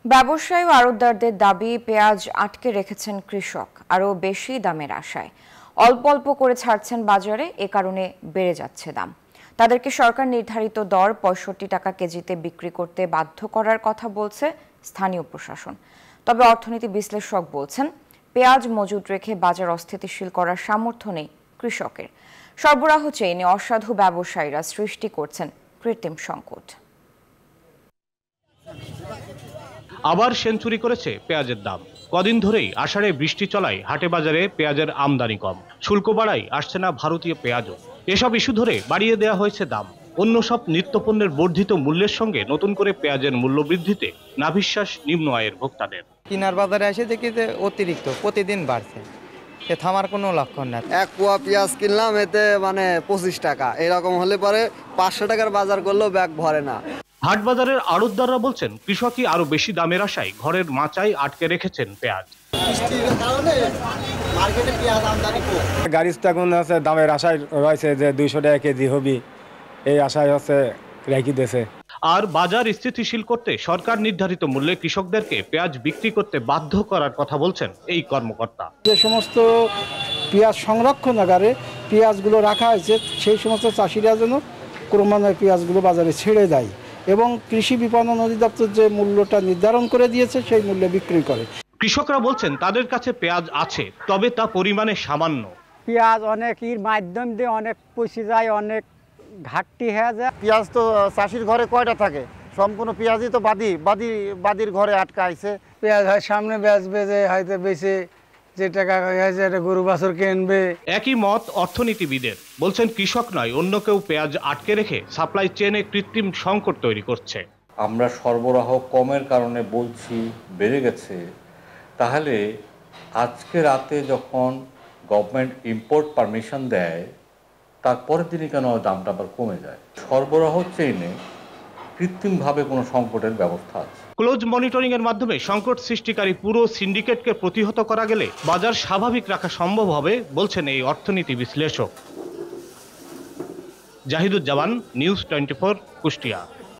ব্যবসায়ী ও আড়তদারদের দাবি পেঁয়াজ আটকে রেখেছেন কৃষক আরও বেশি দামের আশায়। অল্প অল্প করে ছাড়ছেন বাজারে, এ কারণে বেড়ে যাচ্ছে দাম। তাদেরকে সরকার নির্ধারিত দর ৬৫ টাকা কেজিতে বিক্রি করতে বাধ্য করার কথা বলছে স্থানীয় প্রশাসন। তবে অর্থনীতি বিশ্লেষক বলছেন পেঁয়াজ মজুত রেখে বাজার অস্থিতিশীল করার সামর্থ্য নেই কৃষকের। সরবরাহ চেইনে অসাধু ব্যবসায়ীরা সৃষ্টি করছেন কৃত্রিম সংকট। আবার সেঞ্চুরি করেছে পেঁয়াজের দাম। কদিন ধরেই আষাঢ়ে বৃষ্টি চলায় হাটে বাজারে পেঁয়াজের আমদানি কম, শুল্ক বাড়ায় আসছে না ভারতীয় পেঁয়াজও। এসব ইস্যু ধরে বাড়িয়ে দেওয়া হয়েছে দাম। অন্য সব নিত্যপণ্যের বর্ধিত মূল্যের সঙ্গে নতুন করে পেঁয়াজের মূল্য বৃদ্ধিতে নাভিশ্বাস নিম্ন আয়ের ভোক্তাদের। কিনার বাজারে এসে দেখি যে অতিরিক্ত প্রতিদিন বাড়ছে, এ থামার কোনো লক্ষণ নেই। এক পোয়া পেঁয়াজ কিনলাম, এতে 25 টাকা, এরকম হলে পরে 500 টাকার বাজার করলেও ব্যাগ ভরে না। হাট বাজারের আড়তদাররা বলছেন কৃষকই আরো বেশি দামের আশায় ঘরের মাচায় আটকে রেখেছেন পেঁয়াজ। গাড়ি এখন আছে দামের আশায় রয়েছে যে 200 টাকা কেজি হবে, এই আশায় হচ্ছে রেখে দিয়েছে। আর বাজার স্থিতিশীল করতে সরকার নির্ধারিত মূল্যে কৃষকদেরকে পেঁয়াজ বিক্রি করতে বাধ্য করার কথা বলছেন এই কর্মকর্তা। যে সমস্ত পেঁয়াজ সংরক্ষণাগারে পেঁয়াজগুলো রাখা হয়েছে, সেই সমস্ত চাষিরা যেন ক্রমান্বয়ে পেঁয়াজগুলো বাজারে ছেড়ে দেয় এবং কৃষি বিপণন অধিদপ্তর যে মূল্যটা নির্ধারণ করে দিয়েছে সেই মূল্যে বিক্রি করে। কৃষকরা বলছেন তাদের কাছে পেঁয়াজ আছে, তবে তা পরিমাণে সামান্য। পেঁয়াজ অনেক মাধ্যম দিয়ে অনেক পচে যায়, অনেক ঘাটতি হয়ে যায়। পেঁয়াজ তো চাষির ঘরে কয়টা থাকে, সম্পূর্ণ পেঁয়াজই তো বাদির ঘরে আটকাইছে। পেঁয়াজ হয় সামনে বেচবে, যে হয়তো বেশি যে টাকা হয়েছে এটা গরু বাছুর কিনবে। একই মত অর্থনীতিবিদের, বলছেন কৃষক নয় অন্য কেউ পেঁয়াজ আটকে রেখে সাপ্লাই চেনে কৃত্রিম সংকট তৈরি করছে। আমরা সরবরাহ কমের কারণে বলছি বেড়ে গেছে, তাহলে আজকে রাতে যখন গভর্নমেন্ট ইম্পোর্ট পারমিশন দেয় তারপরের দিনই কেন দামটা আবার কমে যায়? সরবরাহ চেইনে কৃত্রিমভাবে কোনো সংকটের ব্যবস্থা আছে। ক্লোজ মনিটরিং এর মাধ্যমে সংকট সৃষ্টিকারী পুরো সিন্ডিকেটকে প্রতিহত করা গেলে বাজার স্বাভাবিক রাখা সম্ভব হবে বলছেন এই অর্থনীতি বিশ্লেষক। জাহিদুজ্জামান, নিউজ 24, কুষ্টিয়া।